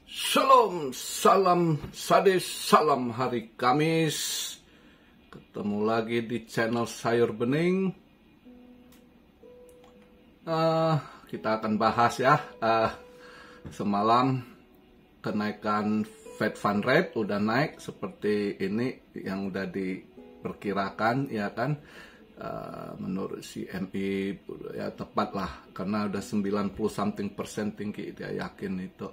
Shalom, salam sadis, salam hari Kamis. Ketemu lagi di channel Sayur Bening. Kita akan bahas ya. Semalam kenaikan Fed Fund Rate udah naik seperti ini yang udah diperkirakan ya kan. Menurut CME ya tepat lah karena udah 90 something persen tinggi, dia yakin itu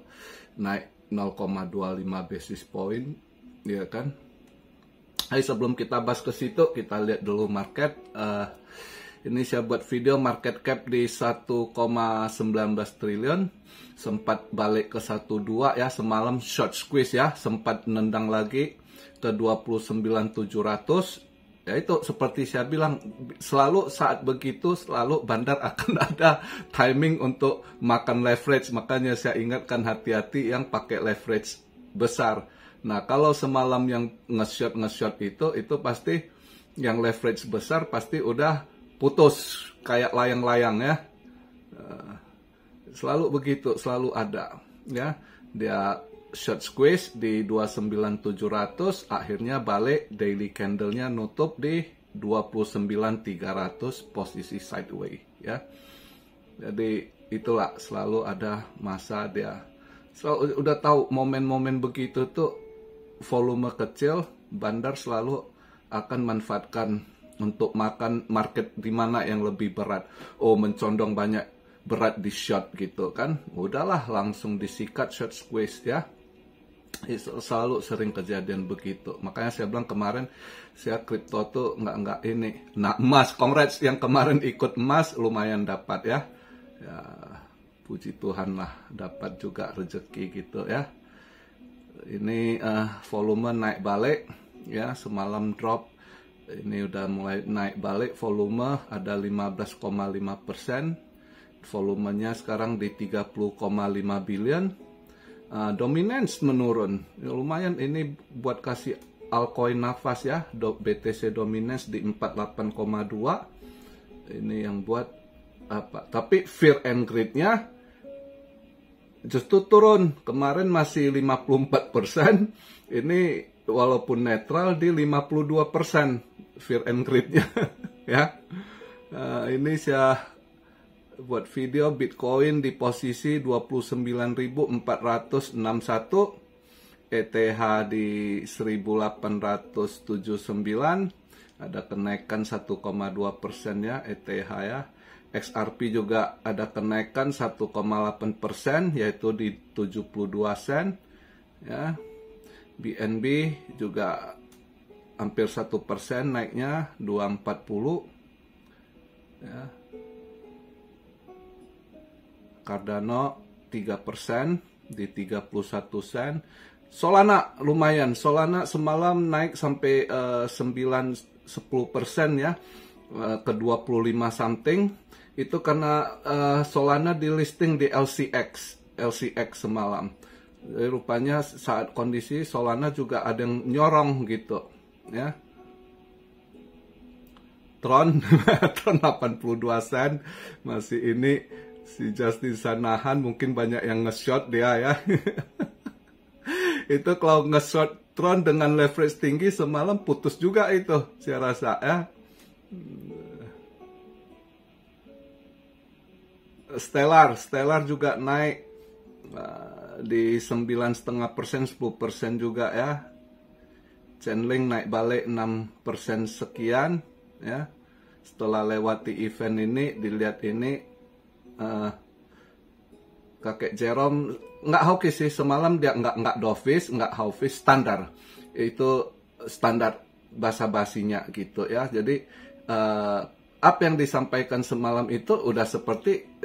naik 0,25 basis point ya kan. Hai, sebelum kita bahas ke situ kita lihat dulu market. Ini saya buat video market cap di 1,19 triliun, sempat balik ke 12 ya, semalam short squeeze ya, sempat nendang lagi ke 29.700. Ya itu seperti saya bilang, selalu saat begitu selalu bandar akan ada timing untuk makan leverage. Makanya saya ingatkan hati-hati yang pakai leverage besar. Nah kalau semalam yang nge-short itu pasti yang leverage besar pasti udah putus kayak layang-layang ya. Selalu begitu, selalu ada ya. Dia short squeeze di 29.700, akhirnya balik, daily candle-nya nutup di 29.300, posisi sideways ya. Jadi itulah selalu ada masa dia. So, udah tahu momen-momen begitu tuh volume kecil, bandar selalu akan manfaatkan untuk makan market di mana yang lebih berat. Oh, mencondong banyak berat di short gitu kan. Udahlah langsung disikat short squeeze ya. Selalu sering kejadian begitu. Makanya saya bilang kemarin saya kripto tuh nggak ini. Nah emas, congrats yang kemarin ikut emas lumayan dapat ya. Ya puji Tuhan lah dapat juga rezeki gitu ya. Ini volume naik balik ya, semalam drop. Ini udah mulai naik balik, volume ada 15,5%. Volumenya sekarang di 30,5 billion. Dominance menurun ya, lumayan ini buat kasih altcoin nafas ya. BTC dominance di 48,2. Ini yang buat apa, tapi fear and greed-nya justru turun. Kemarin masih 54%, ini walaupun netral di 52% fear and greed-nya ya. Ini saya buat video Bitcoin di posisi 29.461, ETH di 1.879, ada kenaikan 1,2% ya ETH ya. XRP juga ada kenaikan 1,8% yaitu di 72 sen ya. BNB juga hampir 1% naiknya 240 ya. Cardano 3% di 31 sen. Solana lumayan. Solana semalam naik sampai 9-10% ya, ke 25 something. Itu karena Solana di listing di LCX semalam. Jadi, rupanya saat kondisi Solana juga ada yang nyorong gitu ya. Tron 82 sen masih ini. Si Justin Sanahan mungkin banyak yang nge-short dia ya. Itu kalau nge-short Tron dengan leverage tinggi semalam putus juga itu saya rasa ya. Stellar juga naik di 9,5%, 10% juga ya. Chainlink naik balik 6% sekian ya. Setelah lewati event ini, dilihat ini kakek Jerome nggak hawkish sih semalam, dia nggak dovish, nggak hawkish, standar. Itu standar basa-basinya gitu ya. Jadi apa yang disampaikan semalam itu udah seperti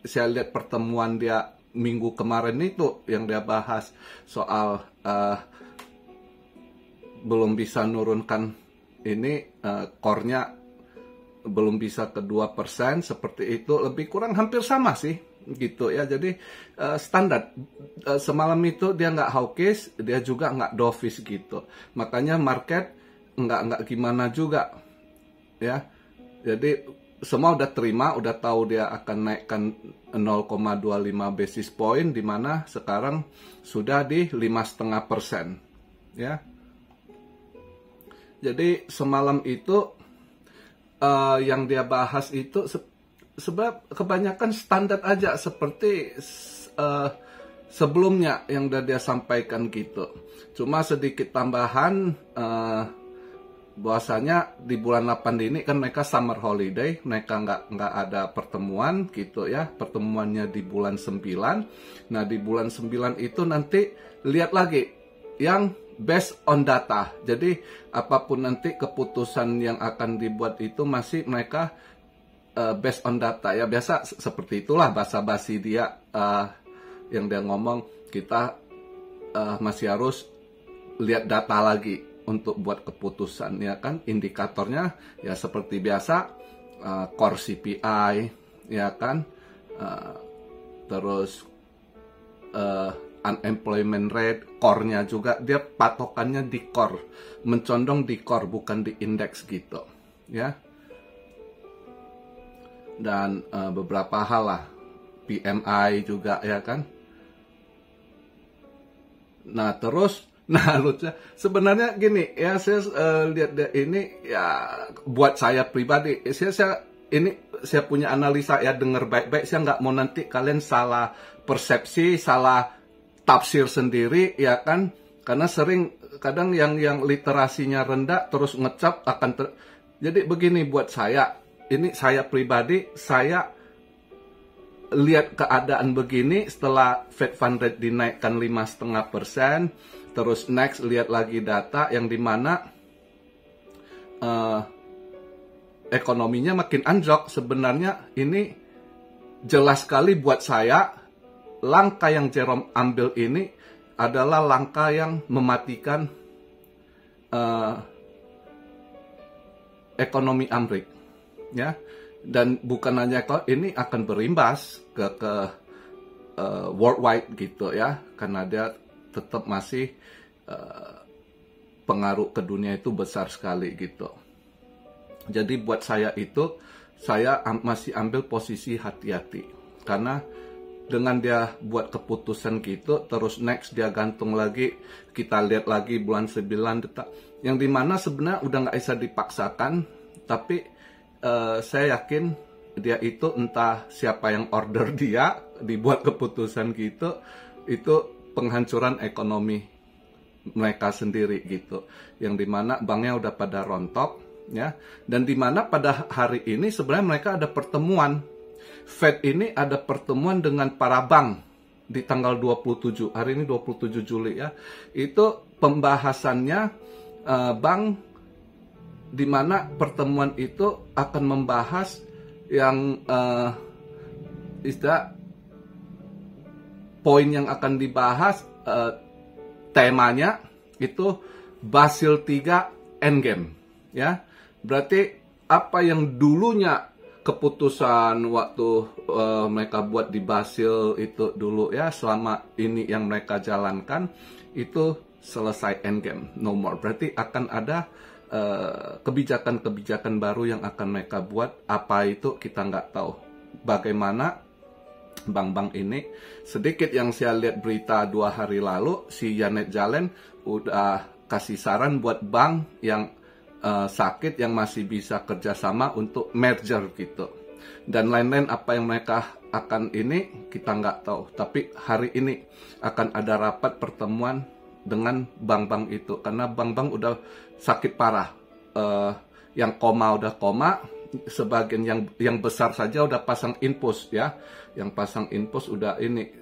saya lihat pertemuan dia minggu kemarin itu yang dia bahas soal belum bisa nurunkan ini core-nya, belum bisa ke 2%, seperti itu, lebih kurang hampir sama sih gitu ya. Jadi standar semalam itu dia nggak hawkish, dia juga nggak dovish gitu. Makanya market nggak gimana juga ya. Jadi semua udah terima, udah tahu dia akan naikkan 0,25 basis point, di mana sekarang sudah di 5,5%, ya. Jadi semalam itu yang dia bahas itu sebab kebanyakan standar aja seperti sebelumnya yang udah dia sampaikan gitu. Cuma sedikit tambahan, bahwasanya di bulan 8 ini kan mereka summer holiday, mereka nggak ada pertemuan gitu ya. Pertemuannya di bulan 9. Nah, di bulan 9 itu nanti lihat lagi yang based on data. Jadi apapun nanti keputusan yang akan dibuat itu masih mereka based on data ya. Biasa seperti itulah basa-basi dia, yang dia ngomong, kita masih harus lihat data lagi untuk buat keputusan ya kan. Indikatornya ya seperti biasa, core CPI ya kan, terus unemployment rate, core-nya juga dia patokannya di core, mencondong di core bukan di indeks gitu ya. Dan beberapa hal lah, PMI juga ya kan. Nah terus, lucu sebenarnya gini ya, saya lihat ini ya, buat saya pribadi, saya punya analisa ya, dengar baik-baik, saya nggak mau nanti kalian salah persepsi, salah tafsir sendiri ya kan, karena kadang yang literasinya rendah terus ngecap akan jadi begini. Buat saya, ini saya pribadi, saya lihat keadaan begini setelah Fed Fund Rate dinaikkan 5,5%, terus next lihat lagi data yang dimana ekonominya makin anjlok. Sebenarnya ini jelas sekali buat saya, langkah yang Jerome ambil ini adalah langkah yang mematikan ekonomi Amerika, ya. Dan bukan hanya ini akan berimbas ke worldwide gitu ya, karena dia tetap masih pengaruh ke dunia itu besar sekali gitu. Jadi buat saya itu, saya masih ambil posisi hati-hati, karena dengan dia buat keputusan gitu, terus next dia gantung lagi, kita lihat lagi bulan 9, yang dimana sebenarnya udah nggak bisa dipaksakan, tapi saya yakin dia itu entah siapa yang order dia dibuat keputusan gitu, itu penghancuran ekonomi mereka sendiri gitu, yang dimana banknya udah pada rontok ya, dan dimana pada hari ini sebenarnya mereka ada pertemuan. Fed ini ada pertemuan dengan para bank di tanggal 27, hari ini 27 Juli ya. Itu pembahasannya bank, di mana pertemuan itu akan membahas yang poin yang akan dibahas, temanya itu Basel III Endgame ya. Berarti apa yang dulunya keputusan waktu mereka buat di Basel itu dulu ya, selama ini yang mereka jalankan itu selesai, endgame, no more. Berarti akan ada kebijakan-kebijakan baru yang akan mereka buat. Apa itu kita nggak tahu. Bagaimana bank-bank ini, sedikit yang saya lihat berita 2 hari lalu, si Janet Yellen udah kasih saran buat bank yang sakit, yang masih bisa kerjasama untuk merger gitu, dan lain-lain. Apa yang mereka akan ini kita nggak tahu, tapi hari ini akan ada rapat pertemuan dengan bank-bank itu, karena bank-bank udah sakit parah. Yang koma udah koma, sebagian yang besar saja udah pasang infus ya, yang pasang infus udah ini,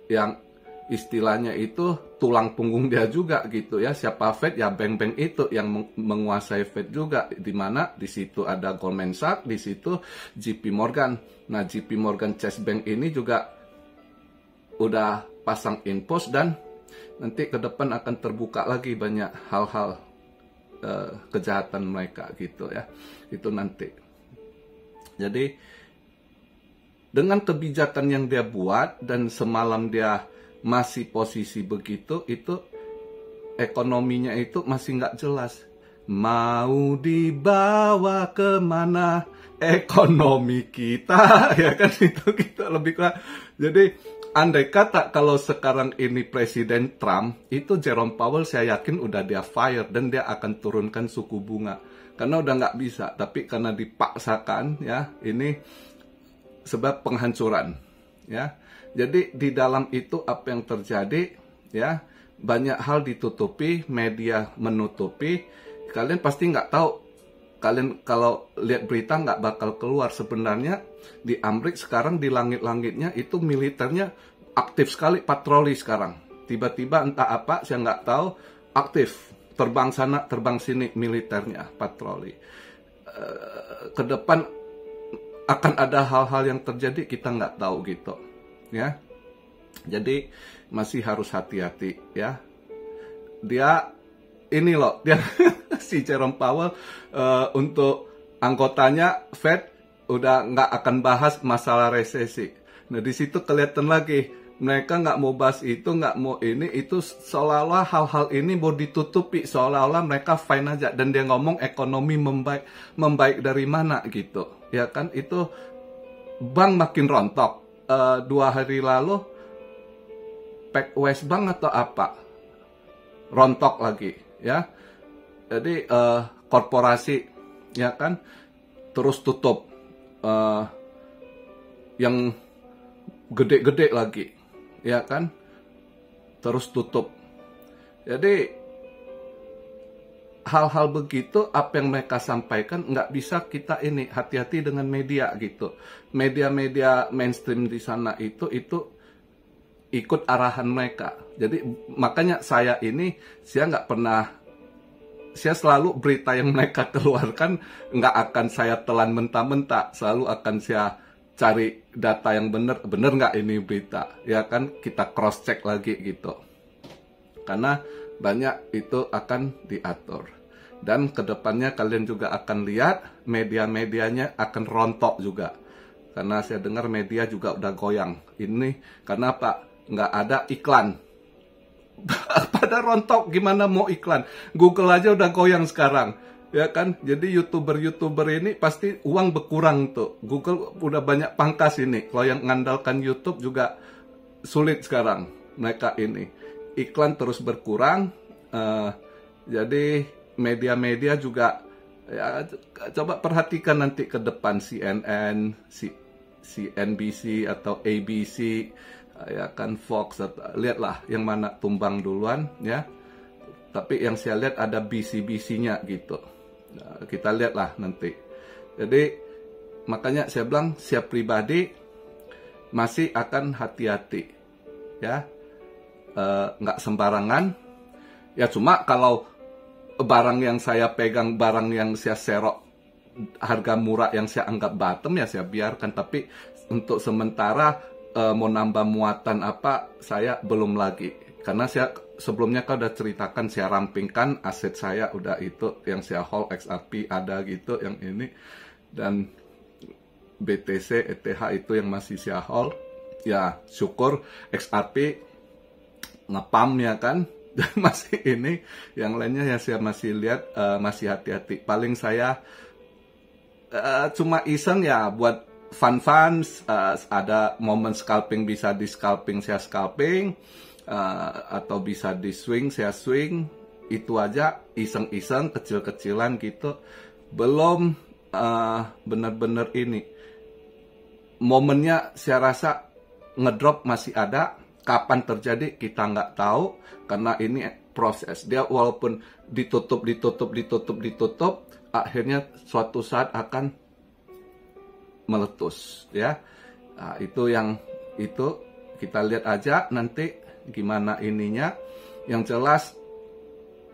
yang istilahnya itu tulang punggung dia juga gitu ya. Siapa Fed ya, bank-bank itu yang menguasai Fed juga, di mana di situ ada Goldman Sachs, di situ JP Morgan. Nah, JP Morgan Chase Bank ini juga udah pasang infus, dan nanti ke depan akan terbuka lagi banyak hal-hal kejahatan mereka gitu ya. Itu nanti. Jadi dengan kebijakan yang dia buat, dan semalam dia masih posisi begitu, itu ekonominya itu masih nggak jelas. Mau dibawa kemana ekonomi kita, ya kan, itu kita lebih kurang. Jadi andai kata kalau sekarang ini Presiden Trump, itu Jerome Powell saya yakin udah dia fire dan dia akan turunkan suku bunga. Karena udah nggak bisa, tapi karena dipaksakan, ya, ini sebab penghancuran, ya. Jadi di dalam itu apa yang terjadi, ya, banyak hal ditutupi, media menutupi. Kalian pasti nggak tahu, kalian kalau lihat berita nggak bakal keluar. Sebenarnya di Amerika sekarang di langit-langitnya itu militernya aktif sekali patroli sekarang. Tiba-tiba entah apa, saya nggak tahu, aktif. Terbang sana, terbang sini militernya, patroli. Ke depan akan ada hal-hal yang terjadi, kita nggak tahu gitu. Ya, jadi masih harus hati-hati, ya. Dia ini loh, dia si Jerome Powell untuk anggotanya Fed udah nggak akan bahas masalah resesi. Nah di situ kelihatan lagi mereka nggak mau bahas itu, nggak mau ini, itu seolah-olah hal-hal ini mau ditutupi, seolah-olah mereka fine aja. Dan dia ngomong ekonomi membaik dari mana gitu, ya kan? Itu bank makin rontok. 2 hari lalu PacWest Bank atau apa rontok lagi, ya. Jadi korporasi, ya kan, terus tutup, yang gede-gede lagi, ya kan, terus tutup. Jadi hal-hal begitu apa yang mereka sampaikan nggak bisa kita ini, hati-hati dengan media gitu. Media-media mainstream di sana itu ikut arahan mereka. Jadi makanya saya nggak pernah, saya selalu berita yang mereka keluarkan nggak akan saya telan mentah-mentah, selalu akan saya cari data yang benar nggak ini berita, ya kan, kita cross check lagi gitu. Karena banyak itu akan diatur. Dan kedepannya kalian juga akan lihat media-medianya akan rontok juga. Karena saya dengar media juga udah goyang. Ini karena apa? Nggak ada iklan. Pada rontok, gimana mau iklan? Google aja udah goyang sekarang. Ya kan? Jadi YouTuber ini pasti uang berkurang tuh. Google udah banyak pangkas ini. Kalau yang ngandalkan YouTube juga sulit sekarang. Mereka ini. Iklan terus berkurang. Jadi media-media juga, ya, coba perhatikan nanti ke depan CNN, CNBC atau ABC, ya kan, Fox, lihatlah yang mana tumbang duluan, ya. Tapi yang saya lihat ada BC-BC-nya gitu. Nah, kita lihatlah nanti. Jadi makanya saya bilang siap pribadi masih akan hati-hati, ya, nggak sembarangan. Ya cuma kalau barang yang saya pegang, barang yang saya serok harga murah yang saya anggap bottom, ya saya biarkan. Tapi untuk sementara mau nambah muatan apa, saya belum lagi. Karena saya sebelumnya kan udah ceritakan, saya rampingkan aset saya, udah itu yang saya hold, XRP ada gitu, yang ini. Dan BTC, ETH itu yang masih saya hold. Ya syukur XRP ngepam, ya kan. Dan masih ini, yang lainnya ya saya masih lihat, masih hati-hati. Paling saya cuma iseng ya buat fun, ada momen scalping, bisa di scalping saya scalping, atau bisa di swing saya swing. Itu aja iseng-iseng, kecil-kecilan gitu. Belum bener-bener ini. Momennya saya rasa ngedrop masih ada. Kapan terjadi kita nggak tahu, karena ini proses. Dia walaupun ditutup, akhirnya suatu saat akan meletus, ya. Nah, itu yang itu kita lihat aja nanti gimana ininya. Yang jelas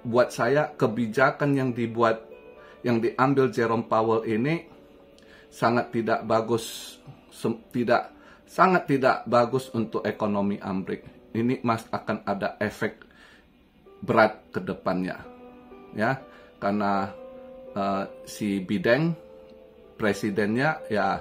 buat saya kebijakan yang diambil Jerome Powell ini sangat tidak bagus, sangat tidak bagus untuk ekonomi Amerika. Ini akan ada efek berat ke depannya, ya, karena si Biden presidennya ya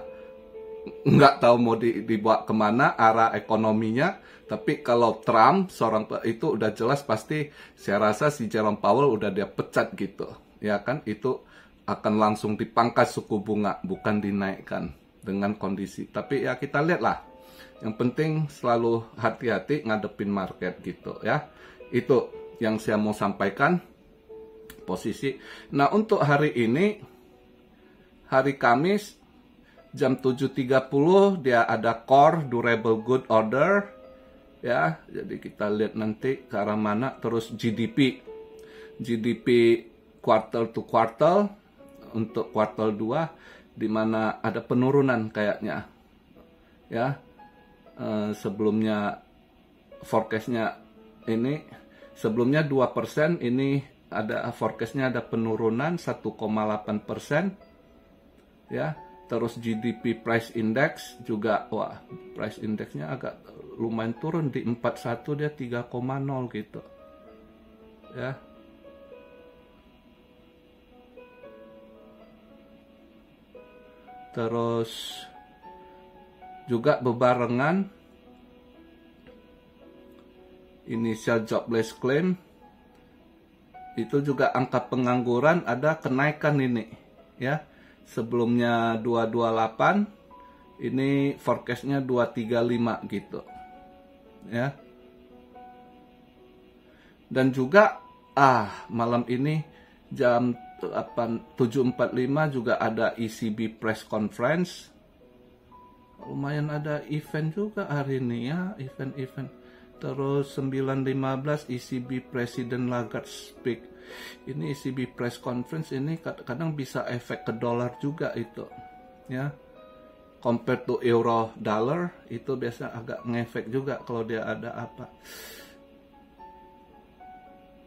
nggak tahu mau dibawa kemana arah ekonominya. Tapi kalau Trump seorang itu udah jelas, pasti saya rasa si Jerome Powell udah dia pecat gitu, ya kan. Itu akan langsung dipangkas suku bunga, bukan dinaikkan dengan kondisi. Tapi ya kita lihatlah. Yang penting selalu hati-hati ngadepin market gitu ya. Itu yang saya mau sampaikan posisi. Nah, untuk hari ini, hari Kamis jam 7.30 dia ada core durable good order ya. Jadi kita lihat nanti ke arah mana. Terus GDP quarter to quarter untuk kuartal 2 di mana ada penurunan kayaknya ya. Sebelumnya forecastnya ini sebelumnya 2%, ini ada forecastnya ada penurunan 1,8% ya. Terus GDP price index juga, wah, price indexnya agak lumayan turun di 41, dia 3,0 gitu ya. Terus juga bebarengan initial jobless claim itu juga angka pengangguran ada kenaikan ini ya. Sebelumnya 228, ini forecastnya 235 gitu ya. Dan juga malam ini jam 7.45 juga ada ECB press conference. Lumayan ada event juga hari ini ya, event-event. Terus 9.15 ECB President Lagarde speak. Ini ECB press conference ini kadang bisa efek ke dolar juga itu ya. Compare to euro dollar itu biasa agak ngefek juga kalau dia ada apa.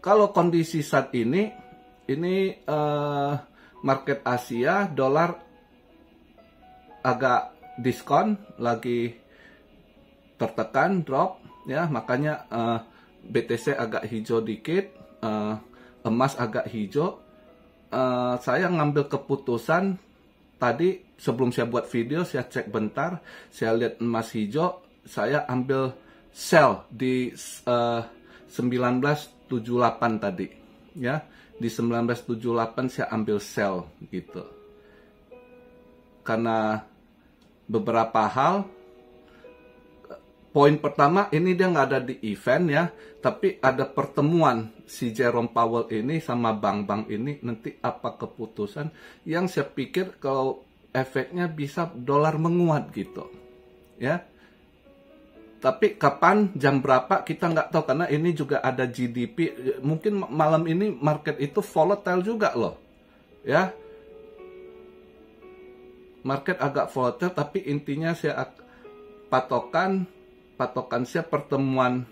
Kalau kondisi saat ini market Asia dolar agak diskon, lagi tertekan, drop ya, makanya BTC agak hijau dikit, emas agak hijau. Saya ngambil keputusan tadi sebelum saya buat video, saya cek bentar, saya lihat emas hijau, saya ambil sell di 1978 tadi ya. Di 1978 saya ambil sell gitu. Karena beberapa hal. Poin pertama, ini dia nggak ada di event ya, tapi ada pertemuan si Jerome Powell ini sama bank-bank ini, nanti apa keputusan yang saya pikir kalau efeknya bisa dolar menguat gitu ya. Tapi kapan, jam berapa kita nggak tahu, karena ini juga ada GDP. Mungkin malam ini market itu volatile juga loh ya. Market agak volatile, tapi intinya saya patokan saya pertemuan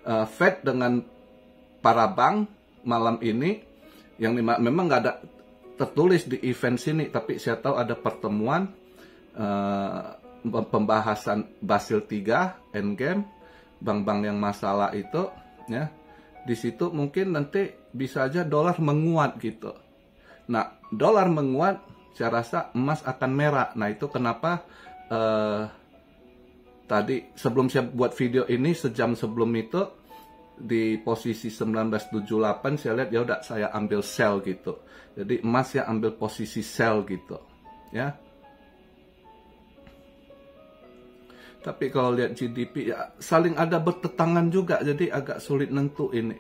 Fed dengan para bank malam ini, yang memang nggak ada tertulis di event sini, tapi saya tahu ada pertemuan pembahasan Basel III Endgame, bank-bank yang masalah itu ya. Di situ mungkin nanti bisa aja dolar menguat gitu. Nah, dolar menguat, saya rasa emas akan merah. Nah, itu kenapa tadi sebelum saya buat video ini, sejam sebelum itu di posisi 1978 saya lihat ya udah saya ambil sell gitu. Jadi emas ya ambil posisi sell gitu ya. Tapi kalau lihat GDP ya saling ada bertentangan juga, jadi agak sulit nentu ini.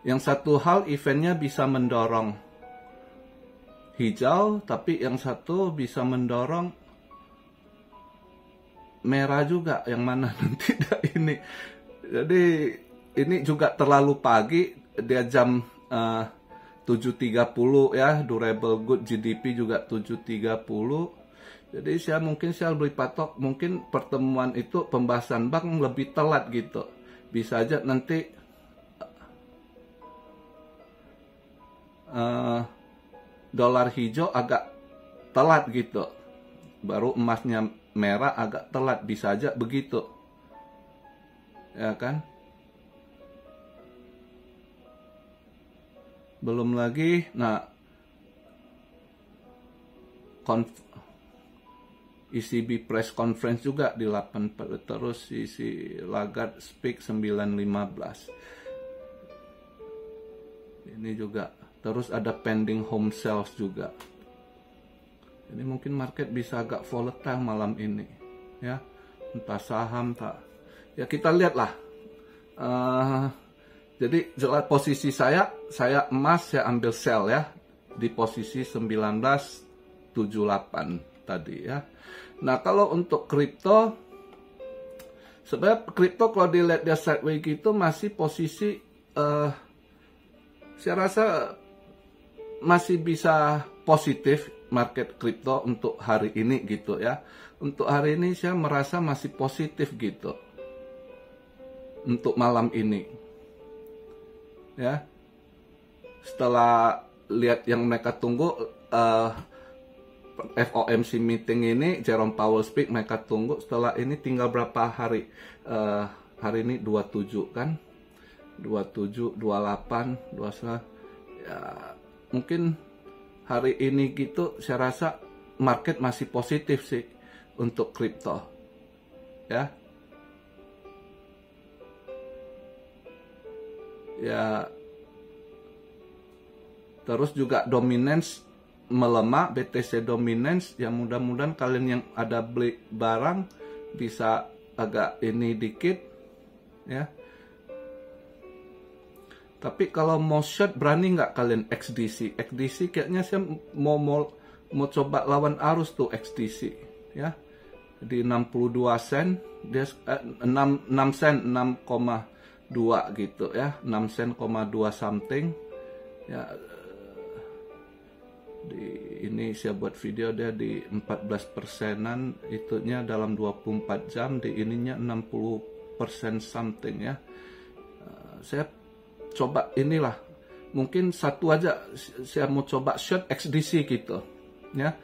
Yang satu hal eventnya bisa mendorong hijau, tapi yang satu bisa mendorong merah juga, yang mana nanti ini. Jadi ini juga terlalu pagi, dia jam 7.30 ya, durable good GDP juga 7.30. Jadi saya lebih patok mungkin pertemuan itu pembahasan bank lebih telat gitu. Bisa aja nanti dolar hijau agak telat gitu. Baru emasnya merah agak telat, bisa aja begitu. Ya kan? Belum lagi, nah ECB press conference juga di 8, terus si Lagarde speak 9.15. Ini juga Terus ada pending home sales juga. Jadi mungkin market bisa agak volatile malam ini, ya. Entah saham, tak. Ya kita lihatlah. Jadi jelas posisi saya emas, saya ambil sell ya di posisi 1978 tadi ya. Nah kalau untuk kripto, sebenarnya kripto kalau dilihat dia sideways gitu masih posisi, saya rasa masih bisa positif market kripto untuk hari ini gitu ya. Untuk hari ini saya merasa masih positif gitu untuk malam ini ya. Setelah lihat yang mereka tunggu, FOMC meeting ini, Jerome Powell speak, mereka tunggu. Setelah ini tinggal berapa hari? Hari ini 27 kan, 27, 28, 29 ya, mungkin hari ini gitu saya rasa market masih positif sih untuk kripto ya. Ya, terus juga dominance melemah, BTC dominance, ya mudah-mudahan kalian yang ada beli barang bisa agak ini dikit ya. Tapi kalau mau short, berani nggak kalian XDC? XDC kayaknya saya mau coba lawan arus tuh XDC ya. Di 62 sen, dia 6 sen, 6,2 gitu ya, 6 sen, 2 something ya. Ini saya buat video dia di 14%-an, itunya dalam 24 jam, di ininya 60% something ya. Saya coba inilah, mungkin satu aja saya mau coba short XDC gitu ya.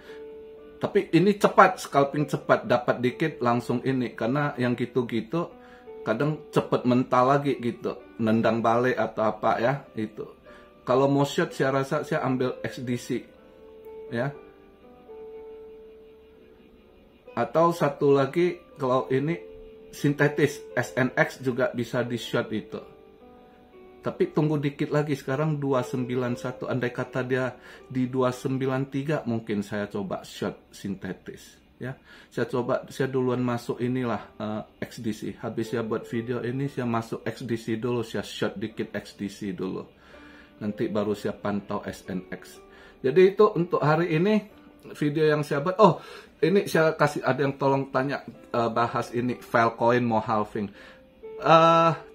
Tapi ini cepat, scalping cepat, dapat dikit langsung ini, karena yang gitu-gitu kadang cepet mental lagi gitu, nendang balik atau apa ya itu. Kalau mau short saya rasa saya ambil XDC ya. Atau satu lagi kalau ini sintetis, SNX juga bisa di short itu. Tapi tunggu dikit lagi, sekarang 291, andai kata dia di 293 mungkin saya coba short sintetis ya. Saya duluan masuk inilah XDC. Habis saya buat video ini saya masuk XDC dulu, saya short dikit XDC dulu. Nanti baru saya pantau SNX. Jadi itu untuk hari ini video yang saya buat. Oh, ini saya kasih, ada yang tolong tanya bahas ini Filecoin mau halving.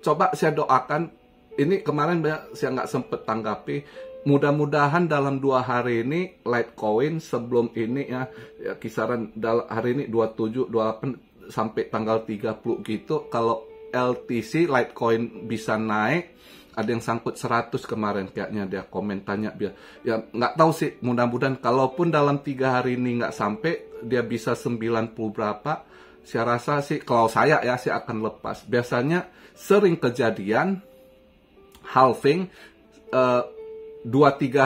Coba saya doakan. Ini kemarin saya nggak sempet tanggapi. Mudah-mudahan dalam 2 hari ini Litecoin sebelum ini ya kisaran hari ini 27, 28 sampai tanggal 30 gitu. Kalau LTC Litecoin bisa naik, ada yang sangkut 100 kemarin kayaknya dia komen tanya biar ya, nggak tahu sih, mudah-mudahan kalaupun dalam 3 hari ini nggak sampai dia bisa 90 berapa, saya rasa sih kalau saya akan lepas. Biasanya sering kejadian halving 2-3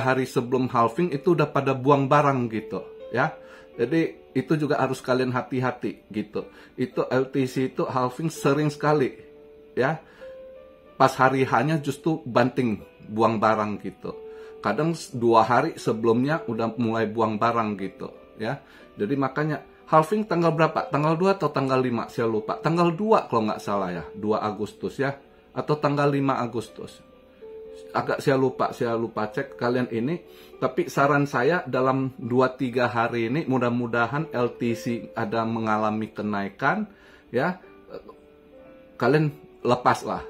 hari sebelum halving itu udah pada buang barang gitu ya. Jadi itu juga harus kalian hati-hati gitu. Itu LTC itu halving sering sekali ya. Pas hari hanya justru banting buang barang gitu. Kadang 2 hari sebelumnya udah mulai buang barang gitu ya. Jadi makanya halving tanggal berapa? Tanggal 2 atau tanggal 5? Saya lupa. Tanggal 2 kalau nggak salah ya. 2 Agustus ya. Atau tanggal 5 Agustus. Agak saya lupa cek kalian ini. Tapi saran saya dalam 2-3 hari ini mudah-mudahan LTC ada mengalami kenaikan ya. Kalian lepas lah.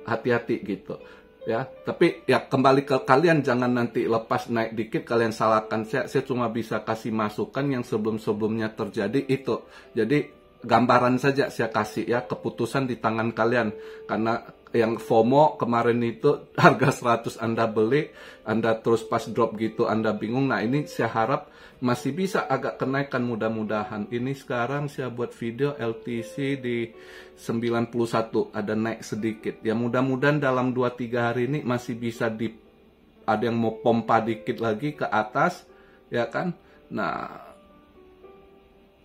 Hati-hati gitu ya. Tapi ya kembali ke kalian, jangan nanti lepas naik dikit kalian salahkan saya cuma bisa kasih masukan yang sebelum-sebelumnya terjadi itu. Jadi gambaran saja saya kasih ya, keputusan di tangan kalian. Karena yang FOMO kemarin itu harga 100 Anda beli, Anda terus pas drop gitu Anda bingung. Nah ini saya harap masih bisa agak kenaikan mudah-mudahan. Ini sekarang saya buat video LTC di 91, ada naik sedikit. Ya mudah-mudahan dalam 2-3 hari ini masih bisa ada yang mau pompa dikit lagi ke atas ya kan. Nah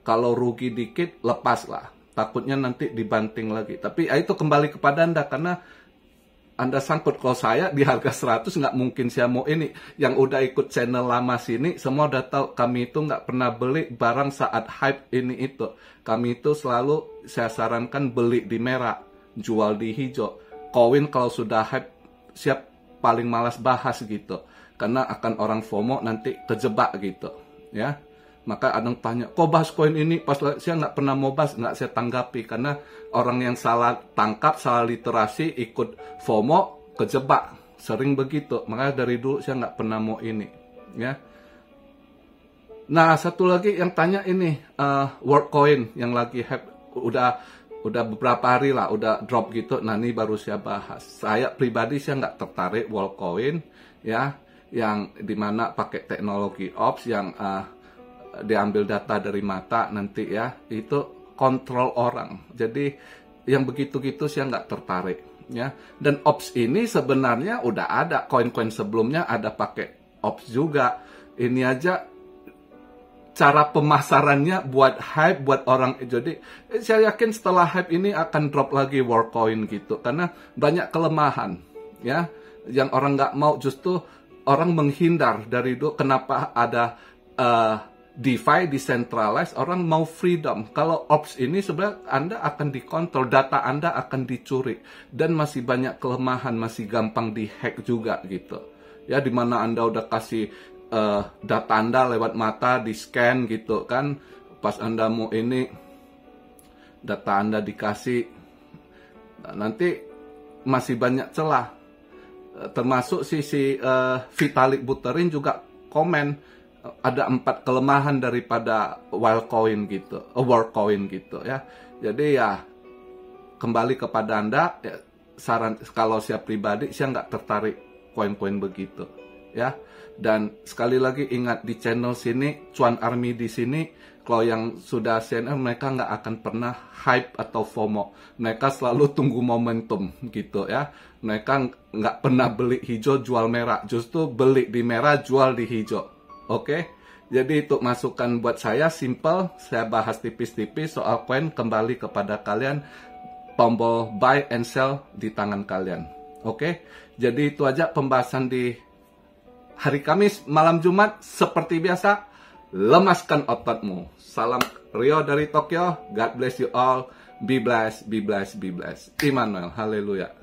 kalau rugi dikit lepas lah. Takutnya nanti dibanting lagi. Tapi itu kembali kepada Anda, karena Anda sangkut. Kalau saya di harga 100 nggak mungkin saya mau ini. Yang udah ikut channel lama sini semua udah tahu kami itu nggak pernah beli barang saat hype ini itu. Kami itu selalu saya sarankan beli di merah, jual di hijau. Koin kalau sudah hype siap paling malas bahas gitu. Karena akan orang FOMO nanti kejebak gitu, ya. Maka ada yang tanya, kok bahas koin ini? Pas saya nggak pernah mau bahas, nggak saya tanggapi. Karena orang yang salah tangkap, salah literasi, ikut FOMO, kejebak. Sering begitu. Makanya dari dulu saya nggak pernah mau ini. Ya. Nah, satu lagi yang tanya ini, Worldcoin yang lagi hype. Udah beberapa hari lah, udah drop gitu. Nah, ini baru saya bahas. Saya pribadi, saya nggak tertarik Worldcoin. Ya, yang dimana pakai teknologi ops, yang diambil data dari mata nanti ya, itu kontrol orang. Jadi yang begitu-gitu saya nggak tertarik ya. Dan ops ini sebenarnya udah ada, koin-koin sebelumnya ada pakai ops juga. Ini aja cara pemasarannya buat hype, buat orang. Jadi saya yakin setelah hype ini akan drop lagi Worldcoin gitu, karena banyak kelemahan ya, yang orang nggak mau. Justru orang menghindar dari itu. Kenapa ada DeFi, decentralized, orang mau freedom. Kalau ops ini sebenarnya Anda akan dikontrol, data Anda akan dicuri, dan masih banyak kelemahan, masih gampang dihack juga gitu. Ya, dimana Anda udah kasih data Anda lewat mata, di scan gitu kan, pas Anda mau ini, data Anda dikasih, nanti masih banyak celah. Termasuk si Vitalik Buterin juga komen, ada 4 kelemahan daripada Worldcoin gitu ya. Jadi ya kembali kepada Anda ya, saran kalau saya pribadi saya nggak tertarik koin-koin begitu ya. Dan sekali lagi ingat, di channel sini Cuan Army di sini, kalau yang sudah CNN mereka nggak akan pernah hype atau FOMO. Mereka selalu tunggu momentum gitu ya. Mereka nggak pernah beli hijau jual merah, justru beli di merah jual di hijau. Oke, jadi itu masukan buat saya, simple. Saya bahas tipis-tipis soal koin, kembali kepada kalian. Tombol buy and sell di tangan kalian. Oke, jadi itu aja pembahasan di hari Kamis malam Jumat. Seperti biasa, lemaskan ototmu. Salam Rio dari Tokyo. God bless you all. Be blessed, be blessed, be blessed. Immanuel, haleluya.